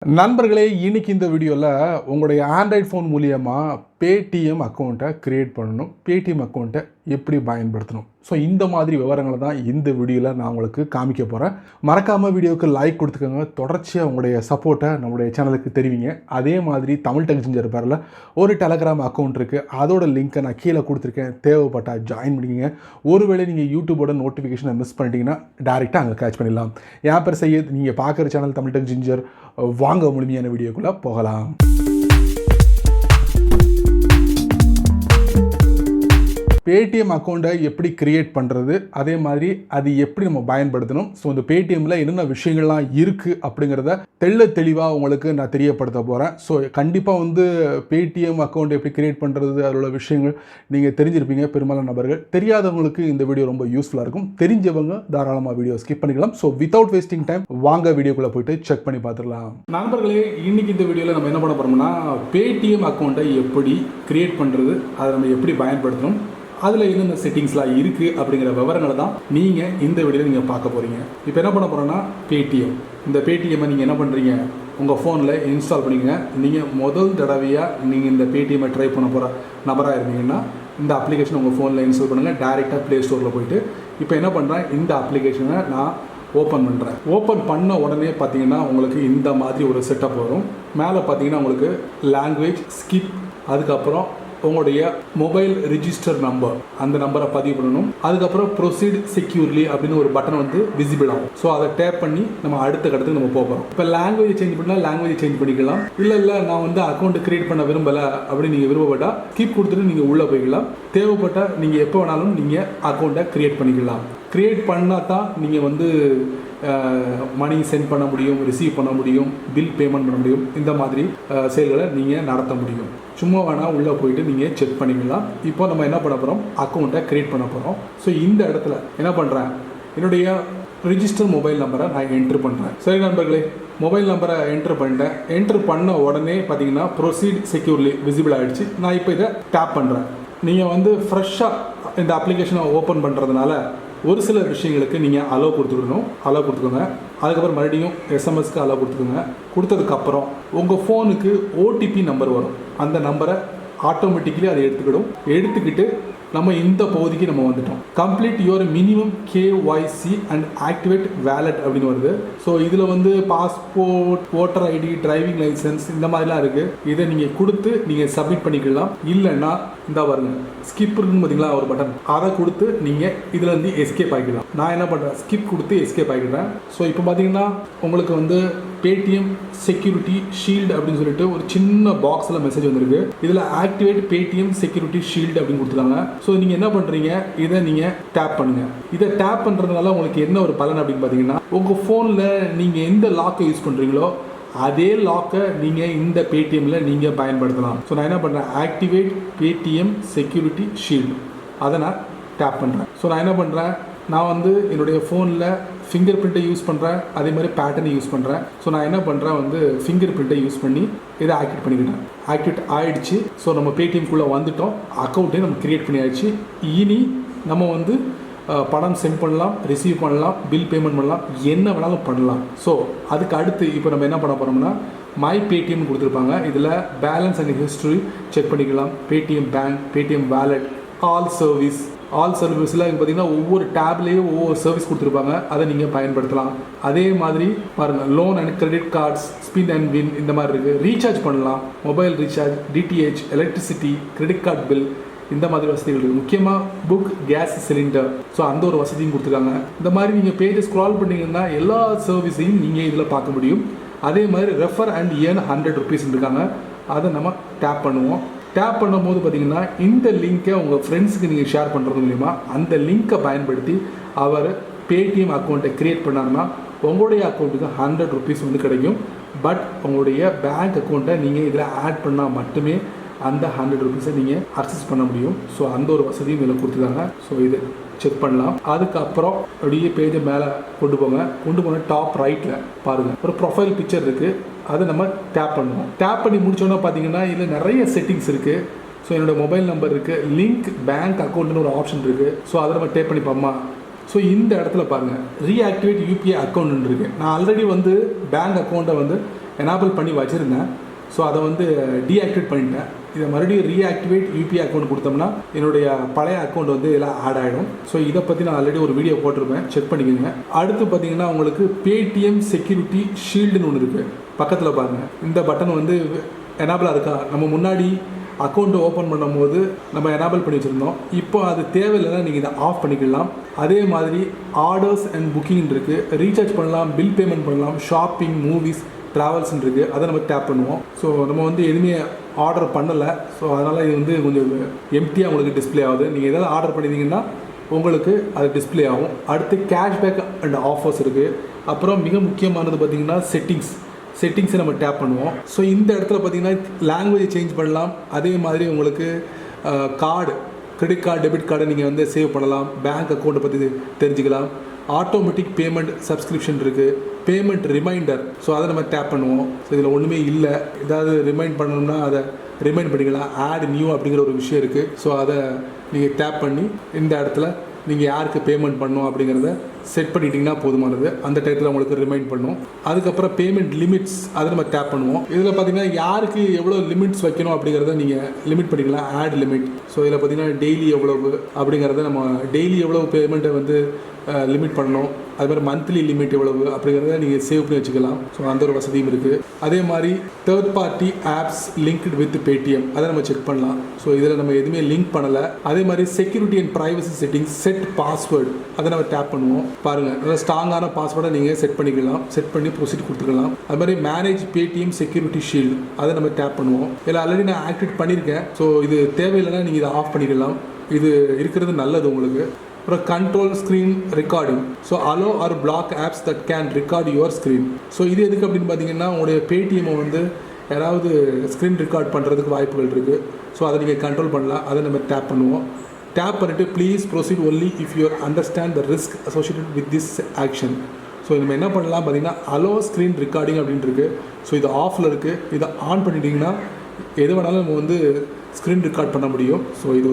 நண்பர்களே, இன்னைக்கு இந்த வீடியோவில் உங்களுடைய ஆண்ட்ராய்ட் ஃபோன் மூலியமா பேடிஎம் அக்கௌண்ட்டை க்ரியேட் பண்ணணும். பேடிஎம் அக்கௌண்ட்டை எப்படி பயன்படுத்தணும்? ஸோ இந்த மாதிரி விவரங்களை தான் இந்த வீடியோவில் நான் உங்களுக்கு காமிக்க போகிறேன். மறக்காமல் வீடியோவுக்கு லைக் கொடுத்துக்கோங்க. தொடர்ச்சியாக உங்களுடைய சப்போர்ட்டை நம்மளுடைய சேனலுக்கு தெரிவிங்க. அதே மாதிரி தமிழ் டெக் ஜிஞ்சர் பேரில் ஒரு டெலகிராம் அக்கௌண்ட் இருக்குது. அதோட லிங்க்கை நான் கீழே கொடுத்துருக்கேன். தேவைப்பட்டால் ஜாயின் பண்ணிக்கங்க. ஒருவேளை நீங்கள் யூடியூபோட நோட்டிஃபிகேஷனை மிஸ் பண்ணிட்டீங்கன்னா டேரெக்டாக அங்கே கேட்ச் பண்ணிடலாம். என் பேர் சையத். நீங்கள் பார்க்குற சேனல் தமிழ் டெக் ஜிஞ்சர். வாங்க முழுமையான வீடியோக்குள்ளே போகலாம். பேடிஎம் அக்கௌண்ட்டை எப்படி க்ரியேட் பண்ணுறது, அதே மாதிரி அது எப்படி நம்ம பயன்படுத்தணும், ஸோ இந்த பேடிஎம்மில் என்னென்ன விஷயங்கள்லாம் இருக்குது அப்படிங்கிறத தெளிவாக உங்களுக்கு நான் தெரியப்படுத்த போகிறேன். ஸோ கண்டிப்பாக பேடிஎம் அக்கௌண்ட் எப்படி க்ரியேட் பண்ணுறது, அதோட விஷயங்கள் நீங்கள் தெரிஞ்சிருப்பீங்க பெரும்பாலான நபர்கள். தெரியாதவங்களுக்கு இந்த வீடியோ ரொம்ப யூஸ்ஃபுல்லாக இருக்கும். தெரிஞ்சவங்க தாராளமாக வீடியோ ஸ்கிப் பண்ணிக்கலாம். ஸோ வித்தவுட் வேஸ்டிங் டைம் வாங்க வீடியோக்குள்ளே போய்ட்டு செக் பண்ணி பார்த்துடலாம். நண்பர்களே, இன்னைக்கு இந்த வீடியோவில் நம்ம என்ன பண்ண போகிறோம்னா பேடிஎம் அக்கௌண்ட்டை எப்படி க்ரியேட் பண்ணுறது, அதை நம்ம எப்படி பயன்படுத்தணும், அதில் என்னென்ன செட்டிங்ஸ்லாம் இருக்குது அப்படிங்கிற விவரங்களை தான் நீங்கள் இந்த வீடியோவில் நீங்கள் பார்க்க போகிறீங்க. இப்போ என்ன பண்ண போகிறோன்னா பேடிஎம். இந்த பேடிஎம்மை நீங்கள் என்ன பண்ணுறீங்க, உங்கள் ஃபோனில் இன்ஸ்டால் பண்ணிக்கங்க. நீங்கள் முதல் தடவையாக நீங்கள் இந்த பேடிஎம்மை ட்ரை பண்ண போகிற நபராக இருந்தீங்கன்னா இந்த அப்ளிகேஷன் உங்கள் ஃபோனில் இன்ஸ்டால் பண்ணுங்கள். டேரெக்டாக ப்ளே ஸ்டோரில் போய்ட்டு இப்போ என்ன பண்ணுறேன், இந்த அப்ளிகேஷனை நான் ஓப்பன் பண்ணுறேன். ஓப்பன் பண்ண உடனே பார்த்தீங்கன்னா உங்களுக்கு இந்த மாதிரி ஒரு செட்டப் வரும். மேலே பார்த்தீங்கன்னா உங்களுக்கு லாங்குவேஜ் ஸ்கிப், அதுக்கப்புறம் உங்களுடைய மொபைல் ரிஜிஸ்டர் நம்பர், அந்த நம்பரை பதிவு பண்ணணும். அதுக்கப்புறம் ப்ரொசீட் செக்யூர்லி அப்படின்னு ஒரு பட்டன் விசிபிள் ஆகும். ஸோ அதை டேப் பண்ணி நம்ம அடுத்த கட்டத்துக்கு நம்ம போகிறோம். இப்போ லாங்குவேஜ் சேஞ்ச் பண்ணால் லாங்குவேஜ் சேஞ்ச் பண்ணிக்கலாம். இல்லை நான் அக்கௌண்ட் கிரியேட் பண்ண விரும்பலை அப்படின்னு நீங்கள் விருப்பப்பட்டால் ஸ்கிப் கொடுத்துட்டு நீங்கள் உள்ளே போய்க்கலாம். தேவைப்பட்டால் நீங்கள் எப்போ வேணாலும் நீங்கள் அக்கௌண்ட்டை கிரியேட் பண்ணிக்கலாம். கிரியேட் பண்ணால் தான் நீங்கள் மணி சென்ட் பண்ண முடியும், ரிசீவ் பண்ண முடியும், பில் பேமெண்ட் பண்ண முடியும். இந்த மாதிரி செயல்களை நீங்கள் நடத்த முடியும். சும்மா வேணால் உள்ளே போயிட்டு நீங்கள் செக் பண்ணிக்கலாம். இப்போ நம்ம என்ன பண்ண போகிறோம், அக்கௌண்ட்டை க்ரியேட் பண்ண போகிறோம். ஸோ இந்த இடத்துல என்ன பண்ணுறேன், என்னுடைய ரிஜிஸ்டர் மொபைல் நம்பரை நான் என்ட்ரு பண்ணுறேன். சரி நண்பர்களே, மொபைல் நம்பரை என்ட்ரு பண்ணிட்டேன். என்ட்ரு பண்ண உடனே பார்த்தீங்கன்னா ப்ரொசீட் செக்யூர்லி விசிபிள் ஆகிடுச்சு. நான் இப்போ இதை டேப் பண்ணுறேன். நீங்கள் ஃப்ரெஷ்ஷாக இந்த அப்ளிகேஷனை ஓப்பன் பண்ணுறதுனால ஒரு சில விஷயங்களுக்கு நீங்கள் அலோவ் கொடுத்துக்கோங்க. அதுக்கப்புறம் மறுபடியும் எஸ்எம்எஸ்க்கு அலோவ் கொடுத்துக்கோங்க. கொடுத்ததுக்கப்புறம் உங்கள் ஃபோனுக்கு ஓடிபி நம்பர் வரும். அந்த நம்பரை ஆட்டோமேட்டிக்கலி அதை எடுத்துக்கிட்டு நம்ம இந்த பகுதிக்கு நம்ம வந்துட்டோம். Complete your minimum KYC and activate wallet அப்படின்னு வருது. ஸோ இதில் passport, voter ID, driving licence இந்த மாதிரிலாம் இருக்குது. இதை நீங்கள் கொடுத்து நீங்கள் சப்மிட் பண்ணிக்கலாம். இல்லைன்னா இந்த பாருங்க ஸ்கிப் இருக்குன்னு பார்த்தீங்களா ஒரு பட்டன், அதை கொடுத்து நீங்கள் இதுலேருந்து எஸ்கேப் ஆகிக்கலாம். நான் என்ன பண்ணுறேன், ஸ்கிப் கொடுத்து எஸ்கேப் ஆகிக்கிறேன். ஸோ இப்போ பார்த்தீங்கன்னா உங்களுக்கு பேடிஎம் செக்யூரிட்டி ஷீல்டு அப்படின்னு சொல்லிட்டு ஒரு சின்ன பாக்ஸில் மெசேஜ் வந்திருக்கு. இதில் ஆக்டிவேட் பேடிஎம் செக்யூரிட்டி ஷீல்டு அப்படின்னு கொடுத்துருக்காங்க. ஸோ நீங்கள் என்ன பண்ணுறீங்க, இதை நீங்கள் டேப் பண்ணுங்கள். இதை டேப் பண்ணுறதுனால உங்களுக்கு என்ன ஒரு பலன் அப்படின்னு பார்த்தீங்கன்னா, உங்கள் ஃபோனில் நீங்கள் எந்த லாக்கை யூஸ் பண்ணுறீங்களோ அதே லாக்கை நீங்கள் இந்த பேடிஎம்மில் நீங்கள் பயன்படுத்தலாம். ஸோ நான் என்ன பண்ணுறேன், ஆக்டிவேட் பேடிஎம் செக்யூரிட்டி ஷீல்டு, அதை நான் டேப் பண்ணுறேன். ஸோ நான் என்ன பண்ணுறேன், நான் என்னுடைய ஃபோனில் ஃபிங்கர் பிரிண்ட்டை யூஸ் பண்ணுறேன், அதே மாதிரி பேட்டர்னை யூஸ் பண்ணுறேன். ஸோ நான் என்ன பண்ணுறேன், ஃபிங்கர் பிரிண்ட்டை யூஸ் பண்ணி இதை ஆக்டிவேட் பண்ணிக்கிட்டேன். ஆக்டிவேட் ஆகிடுச்சு. ஸோ நம்ம பேடிஎம்குள்ளே வந்துட்டோம். அக்கௌண்ட்டே நம்ம க்ரியேட் பண்ணியாச்சு. இனி நம்ம பணம் சென்ட் பண்ணலாம், ரிசீவ் பண்ணலாம், பில் பேமெண்ட் பண்ணலாம், என்ன வேணாலும் பண்ணலாம். ஸோ அதுக்கு அடுத்து இப்போ நம்ம என்ன பண்ண போகிறோம்னா, மை பேடிஎம் கொடுத்துருப்பாங்க. இதில் பேலன்ஸ் அண்ட் ஹிஸ்ட்ரி செக் பண்ணிக்கலாம். Paytm bank, Paytm wallet, all சர்வீஸில் பார்த்தீங்கன்னா ஒவ்வொரு டேப்லேயும் ஒவ்வொரு சர்வீஸ் கொடுத்துருப்பாங்க. அதை நீங்கள் பயன்படுத்தலாம். அதே மாதிரி பாருங்கள், loan and credit cards, spin and win இந்த மாதிரி இருக்குது. ரீசார்ஜ் பண்ணலாம், mobile recharge, DTH, electricity, credit card bill, இந்த மாதிரி வசதிகள் இருக்குது. முக்கியமாக புக் கேஸ் சிலிண்டர், ஸோ அந்த ஒரு வசதியும் கொடுத்துருக்காங்க. இந்த மாதிரி நீங்கள் பேஜை ஸ்க்ரால் பண்ணிங்கன்னா எல்லா சர்வீஸையும் நீங்கள் இதில் பார்க்க முடியும். அதே மாதிரி ரெஃபர் அண்ட் ஏர்ன் 100 rupees இருக்காங்க. அதை நம்ம டேப் பண்ணுவோம். டேப் பண்ணும்போது பார்த்தீங்கன்னா இந்த லிங்க்கை உங்கள் ஃப்ரெண்ட்ஸுக்கு நீங்கள் ஷேர் பண்ணுறது மூலிமா அந்த லிங்க்கை பயன்படுத்தி அவர் பேடிஎம் அக்கௌண்ட்டை க்ரியேட் பண்ணாருன்னா உங்களுடைய அக்கௌண்ட்டுக்கு 100 rupees கிடைக்கும். பட் உங்களுடைய பேங்க் அக்கௌண்ட்டை நீங்கள் இதில் ஆட் பண்ணால் மட்டுமே அந்த 100 rupees நீங்கள் அக்சஸ் பண்ண முடியும். ஸோ அந்த ஒரு வசதியும் இதில் கொடுத்துருக்காங்க. ஸோ இது செக் பண்ணலாம். அதுக்கப்புறம் அப்படியே பேஜை மேலே கொண்டு போன டாப் ரைட்டில் பாருங்கள் ஒரு ப்ரொஃபைல் பிக்சர் இருக்குது. அதை நம்ம டேப் பண்ணுவோம். டேப் பண்ணி முடிச்சோன்னா பார்த்தீங்கன்னா இதில் நிறைய செட்டிங்ஸ் இருக்குது. ஸோ என்னோடய மொபைல் நம்பர் இருக்குது, லிங்க் பேங்க் அக்கௌண்ட்னு ஒரு ஆப்ஷன் இருக்குது. ஸோ அதை நம்ம டேப் பண்ணி பார்ப்போமா. ஸோ இந்த இடத்துல பாருங்கள் ரீஆக்டிவேட் யூபிஐ அக்கௌண்ட் இருக்குது. நான் ஆல்ரெடி பேங்க் அக்கௌண்ட்டை எனேபிள் பண்ணி வச்சுருந்தேன். ஸோ அதை வந்து டீஆக்டிவேட் பண்ணிட்டேன். இதை மறுபடியும் ரீஆக்டிவேட் யூபிஐ அக்கௌண்ட் கொடுத்தோம்னா என்னுடைய பழைய அக்கௌண்ட் வந்து இதில் ஆட் ஆகிடும். ஸோ இதை பற்றி நான் ஆல்ரெடி ஒரு வீடியோ போட்டிருப்பேன், செக் பண்ணிக்கோங்க. அடுத்து பார்த்தீங்கன்னா உங்களுக்கு பேடிஎம் செக்யூரிட்டி ஷீல்டுன்னு ஒன்று இருக்குது, பக்கத்தில் பாருங்கள். இந்த பட்டன் வந்து எனேபிளாக இருக்கா? நம்ம முன்னாடி அக்கௌண்ட்டை ஓப்பன் பண்ணும்போது நம்ம எனேபிள் பண்ணி வச்சுருந்தோம். இப்போ அது தேவையில்லைன்னா நீங்கள் இதை ஆஃப் பண்ணிக்கலாம். அதே மாதிரி ஆர்டர்ஸ் அண்ட் புக்கிங் இருக்குது, ரீசார்ஜ் பண்ணலாம், பில் பேமெண்ட் பண்ணலாம், ஷாப்பிங், மூவிஸ், ட்ராவல்ஸ்ன்னு இருக்குது. அதை நம்ம டேப் பண்ணுவோம். ஸோ நம்ம வந்து எதுவுமே ஆர்டர் பண்ணலை. ஸோ அதனால் இது வந்து கொஞ்சம் எம்டியாக உங்களுக்கு டிஸ்பிளே ஆகுது. நீங்கள் எதாவது ஆர்டர் பண்ணிட்டீங்கன்னா உங்களுக்கு அது டிஸ்பிளே ஆகும். அடுத்து கேஷ்பேக் அண்ட் ஆஃபர்ஸ் இருக்குது. அப்புறம் மிக முக்கியமானது பார்த்திங்கன்னா செட்டிங்ஸை நம்ம டேப் பண்ணுவோம். ஸோ இந்த இடத்துல பார்த்திங்கன்னா லாங்குவேஜ் சேஞ்ச் பண்ணலாம். அதே மாதிரி உங்களுக்கு கார்டு, கிரெடிட் கார்டு, டெபிட் கார்டை நீங்கள் வந்து சேவ் பண்ணலாம். பேங்க் அக்கௌண்ட்டை பற்றி தெரிஞ்சுக்கலாம். ஆட்டோமேட்டிக் பேமெண்ட் சப்ஸ்கிரிப்ஷன் இருக்குது, பேமெண்ட் ரிமைண்டர். ஸோ அதை நம்ம டேப் பண்ணுவோம். ஸோ இதில் ஒன்றுமே இல்லை. ஏதாவது ரிமைண்ட் பண்ணணும்னா அதை ரிமைண்ட் பண்ணிக்கலாம். ஆட் நியூ அப்படிங்கிற ஒரு விஷயம் இருக்குது. ஸோ அதை நீங்கள் டேப் பண்ணி இந்த இடத்துல நீங்கள் யாருக்கு பேமெண்ட் பண்ணணும் அப்படிங்கிறத செட் பண்ணிட்டீங்கன்னா போதுமானது. அந்த டயத்தில் உங்களுக்கு ரிமைண்ட் பண்ணும். அதுக்கப்புறம் பேமெண்ட் லிமிட்ஸ், அதை நம்ம டேப் பண்ணுவோம். இதில் பார்த்தீங்கன்னா யாருக்கு எவ்வளோ லிமிட்ஸ் வைக்கணும் அப்படிங்கிறத நீங்கள் லிமிட் பண்ணிக்கலாம். Add limit. ஸோ இதில் பார்த்தீங்கன்னா டெய்லி எவ்வளவு அப்படிங்கிறத நம்ம டெய்லி எவ்வளவு பேமெண்ட்டை வந்து லிமிட் பண்ணணும். அது மாதிரி மந்த்லி லிமிட் எவ்வளவு அப்படிங்கிறத நீங்கள் சேவ் பண்ணி வச்சுக்கலாம். ஸோ அந்த ஒரு வசதியும் இருக்குது. அதே மாதிரி third party apps linked with Paytm, அதை நம்ம செக் பண்ணலாம். ஸோ இதில் நம்ம எதுவுமே லிங்க் பண்ணலை. அதே மாதிரி security and privacy settings, set password, அதை நம்ம டேப் பண்ணுவோம். பாருங்கள், நல்லா ஸ்ட்ராங்கான பாஸ்வேர்டை நீங்கள் செட் பண்ணிக்கலாம். செட் பண்ணி ப்ரொசீட் கொடுத்துக்கலாம். அது மாதிரி மேனேஜ் பேடிஎம் செக்யூரிட்டி ஷீல்டு, அதை நம்ம டேப் பண்ணுவோம். இதில் ஆல்ரெடி நான் ஆக்டிவேட் பண்ணியிருக்கேன். ஸோ இது தேவையில்லைன்னா நீங்கள் இதை ஆஃப் பண்ணிக்கலாம். இது இருக்கிறது நல்லது உங்களுக்கு. அப்புறம் control screen recording. So allow or block apps that can record your screen. So இது எதுக்கு அப்படின்னு பார்த்தீங்கன்னா உங்களுடைய பேடிஎம்மை வந்து யாராவது ஸ்க்ரீன் ரெக்கார்ட் பண்ணுறதுக்கு வாய்ப்புகள் இருக்குது. ஸோ அதை நீங்கள் கண்ட்ரோல் பண்ணலாம். அதை நம்ம டேப் பண்ணுவோம். டேப் பண்ணிவிட்டு please proceed only if you understand the risk associated with this action. So நம்ம என்ன பண்ணலாம் பார்த்தீங்கன்னா அலோ ஸ்க்ரீன் ரெக்கார்டிங் அப்படின்னு இருக்குது. ஸோ இது ஆஃபில் இருக்குது. இதை ஆன் பண்ணிட்டீங்கன்னா எது வேணாலும் நம்ம வந்து ஸ்க்ரீன் ரெக்கார்ட் பண்ண முடியும். ஸோ இது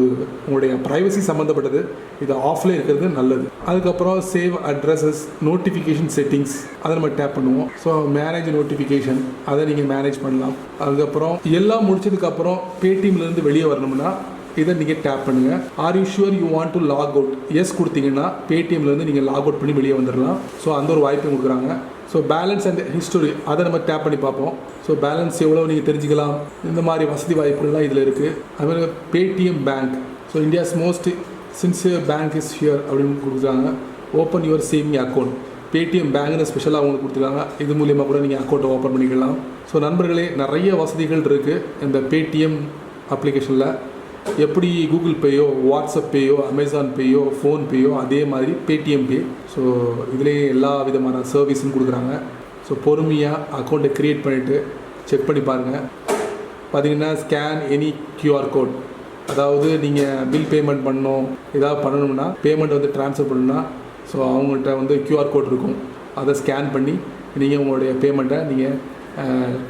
உங்களுடைய ப்ரைவசி சம்மந்தப்பட்டது. இது ஆஃப்ல இருக்கிறது நல்லது. அதுக்கப்புறம் சேவ் அட்ரஸஸ், நோட்டிஃபிகேஷன் செட்டிங்ஸ், அதை நம்ம டேப் பண்ணுவோம். ஸோ மேனேஜ் நோட்டிஃபிகேஷன், அதை நீங்கள் மேனேஜ் பண்ணலாம். அதுக்கப்புறம் எல்லாம் முடிச்சதுக்கப்புறம் பேடிஎம்லேருந்து வெளியே வரணும்னா இதை நீங்கள் டேப் பண்ணுங்கள். Are you sure you want to log out? Yes கொடுத்தீங்கன்னா பேடிஎம்லேருந்து நீங்கள் லாக் அவுட் பண்ணி வெளியே வந்துடலாம். ஸோ அந்த ஒரு வாய்ப்பை கொடுக்குறாங்க. ஸோ பேலன்ஸ் அண்ட் ஹிஸ்டரி, அதை நம்ம டேப் பண்ணி பார்ப்போம். ஸோ பேலன்ஸ் எவ்வளோ நீங்கள் தெரிஞ்சுக்கலாம். இந்த மாதிரி வசதி வாய்ப்புகள்லாம் இதில் இருக்குது. அதுமாதிரி Paytm bank, so India's most sincere bank is here அப்படின்னு கொடுக்குறாங்க. Open your saving account, Paytm பேங்க்னு ஸ்பெஷலாக அவங்களுக்கு கொடுத்துருக்காங்க. இது மூலியமாக கூட நீங்கள் அக்கௌண்ட்டை ஓப்பன் பண்ணிக்கலாம். ஸோ நண்பர்களே, நிறைய வசதிகள் இருக்குது இந்த பேடிஎம் அப்ளிகேஷனில். எப்படி கூகுள் பேயோ, வாட்ஸ்அப் பேயோ, அமேசான் பேயோ, ஃபோன்பேயோ, அதே மாதிரி பேடிஎம் பே. ஸோ இதிலேயே எல்லா விதமான சர்வீஸும் கொடுக்குறாங்க. ஸோ பொறுமையாக அக்கௌண்ட்டை க்ரியேட் பண்ணிவிட்டு செக் பண்ணி பாருங்கள். பார்த்தீங்கன்னா ஸ்கேன் எனி கியூஆர் கோட், அதாவது நீங்கள் பில் பேமெண்ட் பண்ணணும், ஏதாவது பண்ணணும்னா, பேமெண்ட் வந்து ட்ரான்ஸ்ஃபர் பண்ணணும்னா, ஸோ அவங்கள்ட்ட வந்து கியூஆர் கோட் இருக்கும். அதை ஸ்கேன் பண்ணி நீங்கள் உங்களுடைய பேமெண்ட்டை நீங்கள்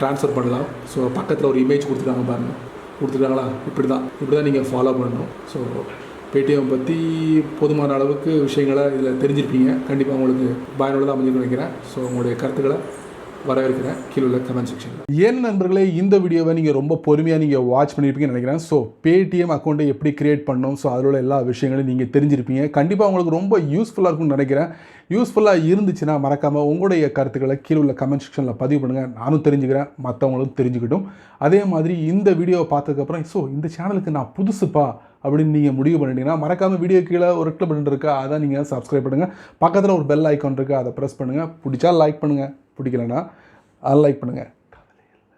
ட்ரான்ஸ்ஃபர் பண்ணலாம். ஸோ பக்கத்தில் ஒரு இமேஜ் கொடுத்துருக்காங்களா, இப்படி தான் நீங்கள் ஃபாலோ பண்ணணும். ஸோ பேடிஎம் பற்றி போதுமான அளவுக்கு விஷயங்களை இதில் தெரிஞ்சிருப்பீங்க. கண்டிப்பாக உங்களுக்கு பயனுள்ளதாக அமைஞ்சுன்னு நினைக்கிறேன். ஸோ உங்களுடைய கருத்துக்களை வரவேற்கிறேன் கீழே உள்ள கமெண்ட் செக்ஷனில். ஏன் நண்பர்களே, இந்த வீடியோவை நீங்கள் ரொம்ப பொறுமையாக நீங்கள் வாட்ச் பண்ணியிருப்பீங்கன்னு நினைக்கிறேன். ஸோ பேடிஎம் அக்கௌண்ட்டை எப்படி கிரியேட் பண்ணணும், ஸோ அதில் உள்ள எல்லா விஷயங்களையும் நீங்கள் தெரிஞ்சிருப்பீங்க. கண்டிப்பாக உங்களுக்கு ரொம்ப யூஸ்ஃபுல்லாக இருக்கும்னு நினைக்கிறேன். யூஸ்ஃபுல்லாக இருந்துச்சுன்னா மறக்காமல் உங்களுடைய கருத்துக்களை கீழே உள்ள கமெண்ட் செக்ஷனில் பதிவு பண்ணுங்கள். நானும் தெரிஞ்சுக்கிறேன், மற்றவங்களும் தெரிஞ்சுக்கிட்டும். அதே மாதிரி இந்த வீடியோவை பார்த்ததுக்கப்புறம் ஸோ இந்த சேனலுக்கு நான் புதுசுப்பா அப்படின்னு நீங்கள் முடிவு பண்ணிட்டீங்கன்னா மறக்காமல் வீடியோ கீழே ஒரு ரெட் பட்டன் இருக்கா, அதை நீங்கள் சப்ஸ்கிரைப் பண்ணுங்கள். பக்கத்தில் ஒரு பெல் ஐக்கான் இருக்குது, அதை ப்ரெஸ் பண்ணுங்கள். பிடிச்சா லைக் பண்ணுங்கள், பிடிக்கலன்னா அன்லைக் பண்ணுங்கள்.